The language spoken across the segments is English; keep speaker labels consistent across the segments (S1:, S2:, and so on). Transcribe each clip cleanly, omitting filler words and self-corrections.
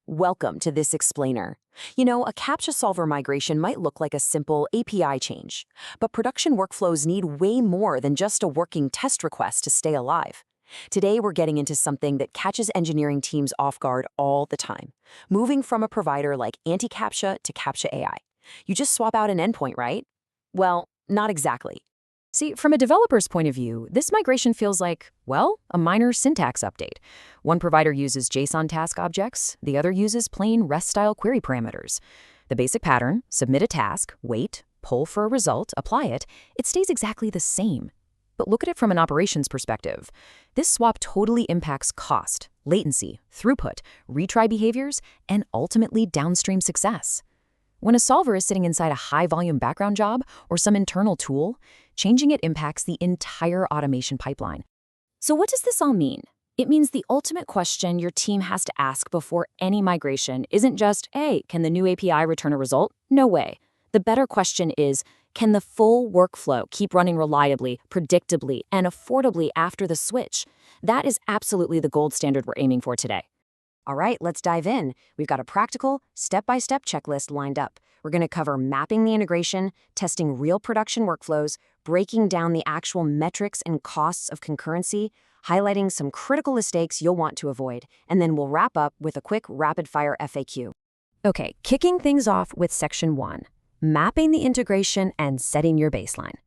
S1: Welcome to this explainer. A CAPTCHA solver migration might look like a simple API change, but production workflows need way more than just a working test request to stay alive. Today, we're getting into something that catches engineering teams off guard all the time, moving from a provider like anti-CAPTCHA to CAPTCHA AI. You just swap out an endpoint, right? Well, not exactly. See, from a developer's point of view, this migration feels like, well, a minor syntax update. One provider uses JSON task objects, the other uses plain REST-style query parameters. The basic pattern, submit a task, wait, pull for a result, apply it, it stays exactly the same. But look at it from an operations perspective. This swap totally impacts cost, latency, throughput, retry behaviors, and ultimately downstream success. When a solver is sitting inside a high-volume background job or some internal tool, changing it impacts the entire automation pipeline. So what does this all mean? It means the ultimate question your team has to ask before any migration isn't just, hey, can the new API return a result? No way. The better question is, can the full workflow keep running reliably, predictably, and affordably after the switch? That is absolutely the gold standard we're aiming for today. All right, let's dive in. We've got a practical, step-by-step checklist lined up. We're going to cover mapping the integration, testing real production workflows, breaking down the actual metrics and costs of concurrency, highlighting some critical mistakes you'll want to avoid, and then we'll wrap up with a quick rapid-fire FAQ. Okay, kicking things off with Section 1, mapping the integration and setting your baseline.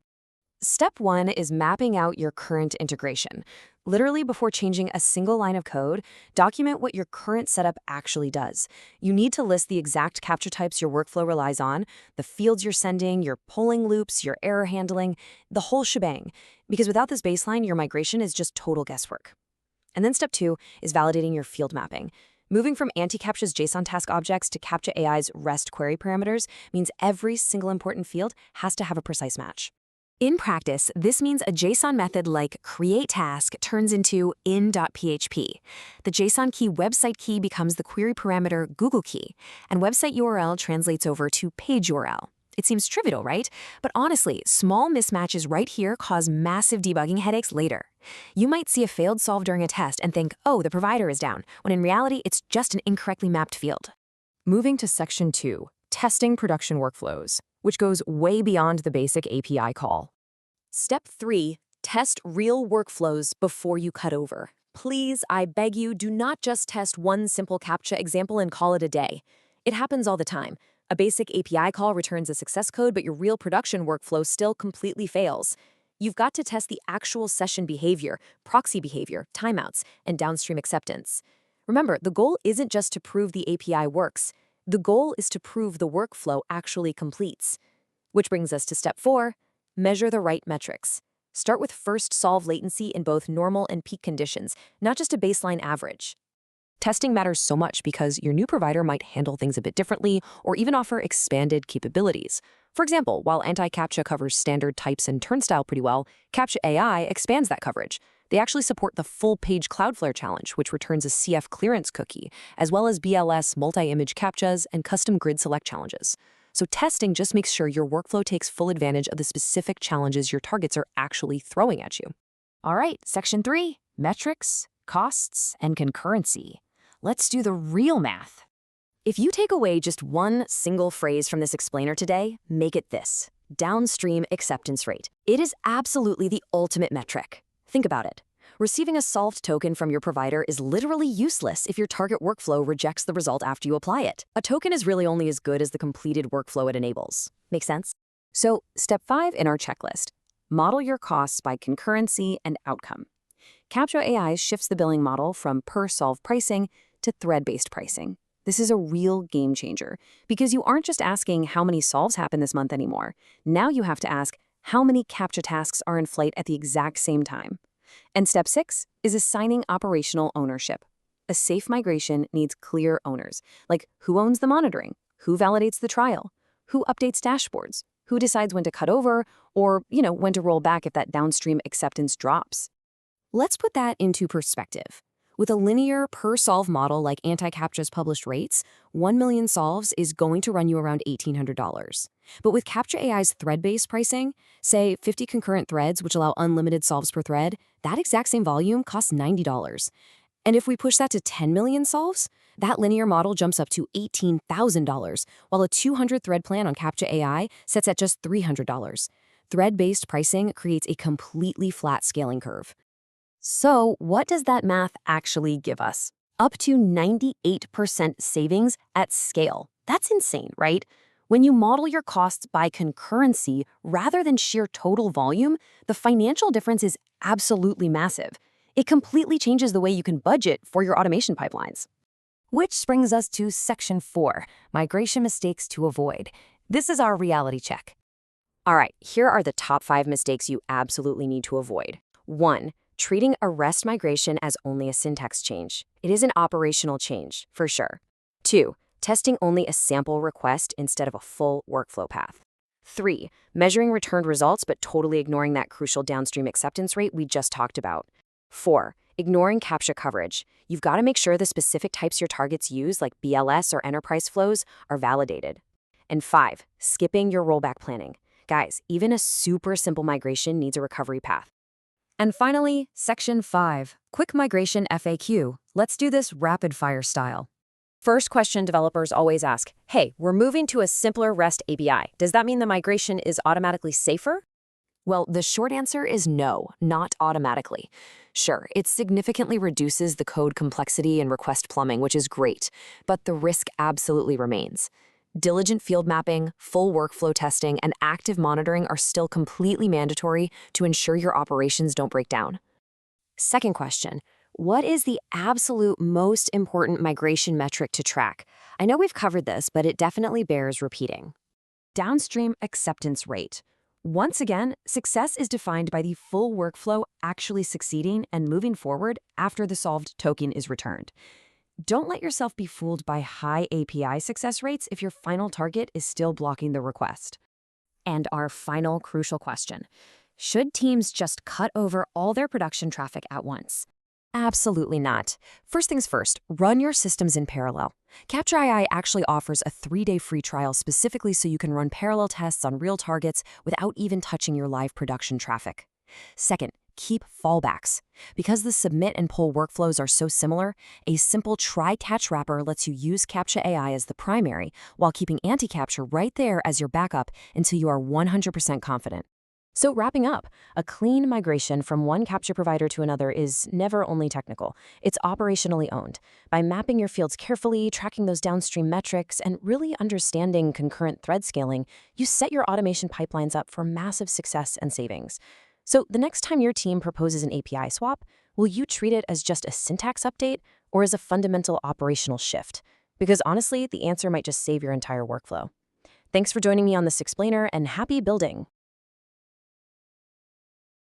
S1: Step 1 is mapping out your current integration. Literally, before changing a single line of code, document what your current setup actually does. You need to list the exact CAPTCHA types your workflow relies on, the fields you're sending, your polling loops, your error handling, the whole shebang. Because without this baseline, your migration is just total guesswork. And then Step 2 is validating your field mapping. Moving from anti-CAPTCHA's JSON task objects to CAPTCHA AI's REST query parameters means every single important field has to have a precise match. In practice, this means a JSON method like createTask turns into in.php. The JSON key website key becomes the query parameter Google key, and website URL translates over to page URL. It seems trivial, right? But honestly, small mismatches right here cause massive debugging headaches later. You might see a failed solve during a test and think, oh, the provider is down, when in reality, it's just an incorrectly mapped field. Moving to Section 2, testing production workflows, which goes way beyond the basic API call. Step 3, test real workflows before you cut over. Please, I beg you, do not just test one simple CAPTCHA example and call it a day. It happens all the time. A basic API call returns a success code, but your real production workflow still completely fails. You've got to test the actual session behavior, proxy behavior, timeouts, and downstream acceptance. Remember, the goal isn't just to prove the API works. The goal is to prove the workflow actually completes. Which brings us to Step 4, measure the right metrics. Start with first solve latency in both normal and peak conditions, not just a baseline average. Testing matters so much because your new provider might handle things a bit differently or even offer expanded capabilities. For example, while anti-CAPTCHA covers standard types and turnstile pretty well, CAPTCHA AI expands that coverage. They actually support the full-page Cloudflare challenge, which returns a CF clearance cookie, as well as BLS multi-image CAPTCHAs and custom grid select challenges. So testing just makes sure your workflow takes full advantage of the specific challenges your targets are actually throwing at you. All right, Section 3, metrics, costs, and concurrency. Let's do the real math. If you take away just one single phrase from this explainer today, make it this: downstream acceptance rate. It is absolutely the ultimate metric. Think about it. Receiving a solved token from your provider is literally useless if your target workflow rejects the result after you apply it. A token is really only as good as the completed workflow it enables. Make sense? So, Step 5 in our checklist: model your costs by concurrency and outcome. CAPTCHA AI shifts the billing model from per-solve pricing to thread-based pricing. This is a real game changer because you aren't just asking how many solves happen this month anymore. Now you have to ask how many CAPTCHA tasks are in flight at the exact same time. And Step 6 is assigning operational ownership. A safe migration needs clear owners, like who owns the monitoring, who validates the trial, who updates dashboards, who decides when to cut over, or, when to roll back if that downstream acceptance drops. Let's put that into perspective. With a linear per-solve model like anti-CAPTCHA's published rates, 1 million solves is going to run you around $1,800. But with CAPTCHA AI's thread-based pricing, say 50 concurrent threads, which allow unlimited solves per thread, that exact same volume costs $90. And if we push that to 10 million solves, That linear model jumps up to $18,000, while a 200-thread plan on CAPTCHA AI sets at just $300. Thread-based pricing creates a completely flat scaling curve. So, what does that math actually give us? Up to 98% savings at scale. That's insane, right? When you model your costs by concurrency rather than sheer total volume, the financial difference is absolutely massive. It completely changes the way you can budget for your automation pipelines. Which brings us to Section 4, Migration Mistakes to Avoid. This is our reality check. All right, here are the top 5 mistakes you absolutely need to avoid. 1. Treating a REST migration as only a syntax change. It is an operational change, for sure. 2. Testing only a sample request instead of a full workflow path. 3. Measuring returned results but totally ignoring that crucial downstream acceptance rate we just talked about. 4. Ignoring CAPTCHA coverage. You've got to make sure the specific types your targets use, like BLS or enterprise flows, are validated. And 5. Skipping your rollback planning. Guys, even a super simple migration needs a recovery path. And finally, Section 5, Quick Migration FAQ. Let's do this rapid-fire style. First question developers always ask, hey, we're moving to a simpler REST API. Does that mean the migration is automatically safer? Well, the short answer is no, not automatically. Sure, it significantly reduces the code complexity and request plumbing, which is great, but the risk absolutely remains. Diligent field mapping, full workflow testing, and active monitoring are still completely mandatory to ensure your operations don't break down. Second question, what is the absolute most important migration metric to track? I know we've covered this, but it definitely bears repeating. Downstream acceptance rate. Once again, success is defined by the full workflow actually succeeding and moving forward after the solved token is returned. Don't let yourself be fooled by high API success rates if your final target is still blocking the request. And our final crucial question, should teams just cut over all their production traffic at once? Absolutely not. First things first, run your systems in parallel. CAPTCHA AI actually offers a 3-day free trial specifically so you can run parallel tests on real targets without even touching your live production traffic. Second, keep fallbacks. Because the submit and pull workflows are so similar, a simple try-catch wrapper lets you use CAPTCHA AI as the primary while keeping anti-capture right there as your backup until you are 100% confident. So wrapping up, a clean migration from one CAPTCHA provider to another is never only technical, it's operationally owned. By mapping your fields carefully, tracking those downstream metrics, and really understanding concurrent thread scaling, you set your automation pipelines up for massive success and savings. So the next time your team proposes an API swap, will you treat it as just a syntax update or as a fundamental operational shift? Because honestly, the answer might just save your entire workflow. Thanks for joining me on this explainer and happy building.